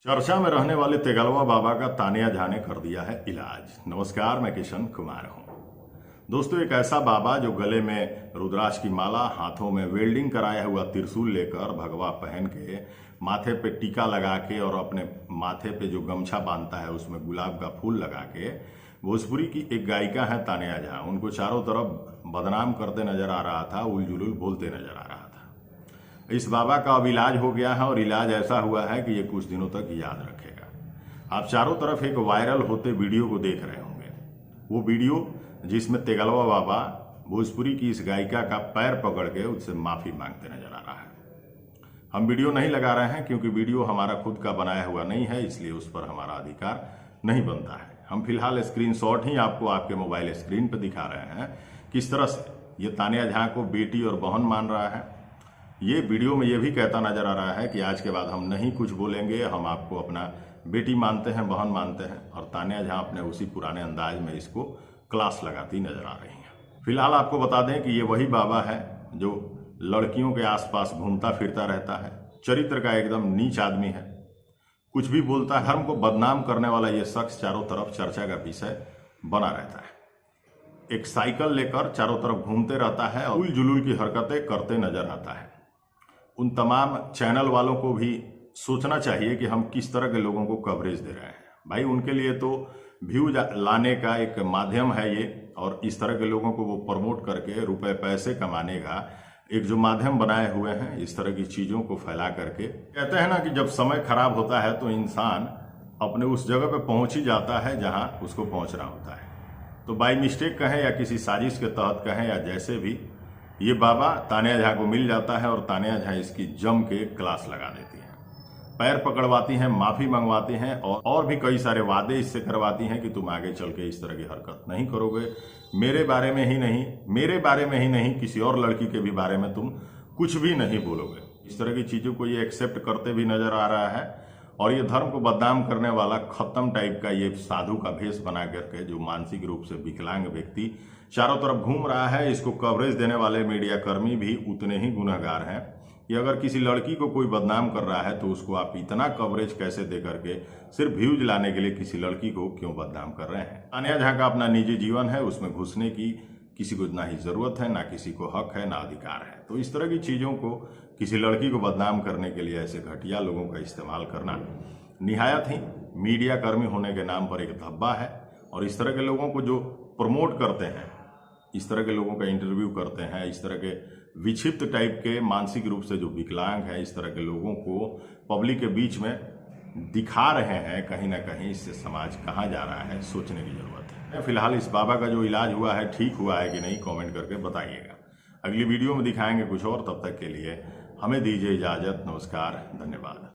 चर्चा में रहने वाले तेगलवा बाबा का तानिया झा ने कर दिया है इलाज। नमस्कार, मैं किशन कुमार हूं। दोस्तों, एक ऐसा बाबा जो गले में रुद्राक्ष की माला, हाथों में वेल्डिंग कराया हुआ त्रिशूल लेकर, भगवा पहन के, माथे पे टीका लगा के और अपने माथे पे जो गमछा बांधता है उसमें गुलाब का फूल लगा के, भोजपुरी की एक गायिका है तानिया झा, उनको चारों तरफ बदनाम करते नजर आ रहा था, उलझुल बोलते नजर आ रहा था। इस बाबा का अब इलाज हो गया है और इलाज ऐसा हुआ है कि ये कुछ दिनों तक याद रखेगा। आप चारों तरफ एक वायरल होते वीडियो को देख रहे होंगे। वो वीडियो जिसमें तेगलवा बाबा भोजपुरी की इस गायिका का पैर पकड़ के उससे माफी मांगते नजर आ रहा है। हम वीडियो नहीं लगा रहे हैं क्योंकि वीडियो हमारा खुद का बनाया हुआ नहीं है, इसलिए उस पर हमारा अधिकार नहीं बनता है। हम फिलहाल स्क्रीनशॉट ही आपको आपके मोबाइल स्क्रीन पर दिखा रहे हैं किस तरह से ये तानिया झा को बेटी और बहन मान रहा है। ये वीडियो में ये भी कहता नजर आ रहा है कि आज के बाद हम नहीं कुछ बोलेंगे, हम आपको अपना बेटी मानते हैं, बहन मानते हैं। और तानिया झा अपने उसी पुराने अंदाज में इसको क्लास लगाती नजर आ रही हैं। फिलहाल आपको बता दें कि ये वही बाबा है जो लड़कियों के आसपास घूमता फिरता रहता है, चरित्र का एकदम नीच आदमी है, कुछ भी बोलता है। धर्म को बदनाम करने वाला ये शख्स चारों तरफ चर्चा का विषय बना रहता है। एक साइकिल लेकर चारों तरफ घूमते रहता है और उल जुलूल की हरकतें करते नजर आता है। उन तमाम चैनल वालों को भी सोचना चाहिए कि हम किस तरह के लोगों को कवरेज दे रहे हैं। भाई, उनके लिए तो व्यूज लाने का एक माध्यम है ये, और इस तरह के लोगों को वो प्रमोट करके रुपए पैसे कमाने का एक जो माध्यम बनाए हुए हैं, इस तरह की चीजों को फैला करके। कहते हैं ना कि जब समय खराब होता है तो इंसान अपने उस जगह पे पहुंच ही जाता है जहां उसको पहुंचना होता है। तो बाय मिस्टेक कहें या किसी साजिश के तहत कहें या जैसे भी, ये बाबा तानिया झा को मिल जाता है और तानिया झा इसकी जम के क्लास लगा देती हैं, पैर पकड़वाती हैं, माफी मंगवाती हैं और भी कई सारे वादे इससे करवाती हैं कि तुम आगे चल के इस तरह की हरकत नहीं करोगे, मेरे बारे में ही नहीं किसी और लड़की के भी बारे में तुम कुछ भी नहीं बोलोगे। इस तरह की चीजों को ये एक्सेप्ट करते भी नजर आ रहा है। और ये धर्म को बदनाम करने वाला खत्म टाइप का ये साधु का भेष बना करके जो मानसिक रूप से विकलांग व्यक्ति चारों तरफ घूम रहा है, इसको कवरेज देने वाले मीडिया कर्मी भी उतने ही गुनहगार हैं कि अगर किसी लड़की को कोई बदनाम कर रहा है तो उसको आप इतना कवरेज कैसे दे करके सिर्फ व्यूज लाने के लिए किसी लड़की को क्यों बदनाम कर रहे हैं। तानिया झा का अपना निजी जीवन है, उसमें घुसने की किसी को ना ही जरूरत है, ना किसी को हक है, ना अधिकार है। तो इस तरह की चीजों को, किसी लड़की को बदनाम करने के लिए ऐसे घटिया लोगों का इस्तेमाल करना निहायत ही मीडिया कर्मी होने के नाम पर एक धब्बा है। और इस तरह के लोगों को जो प्रमोट करते हैं, इस तरह के लोगों का इंटरव्यू करते हैं, इस तरह के विक्षिप्त टाइप के मानसिक रूप से जो विकलांग है, इस तरह के लोगों को पब्लिक के बीच में दिखा रहे हैं, कहीं ना कहीं इससे समाज कहाँ जा रहा है, सोचने की जरूरत है। फिलहाल इस बाबा का जो इलाज हुआ है ठीक हुआ है कि नहीं, कमेंट करके बताइएगा। अगली वीडियो में दिखाएंगे कुछ और। तब तक के लिए हमें दीजिए इजाजत। नमस्कार, धन्यवाद।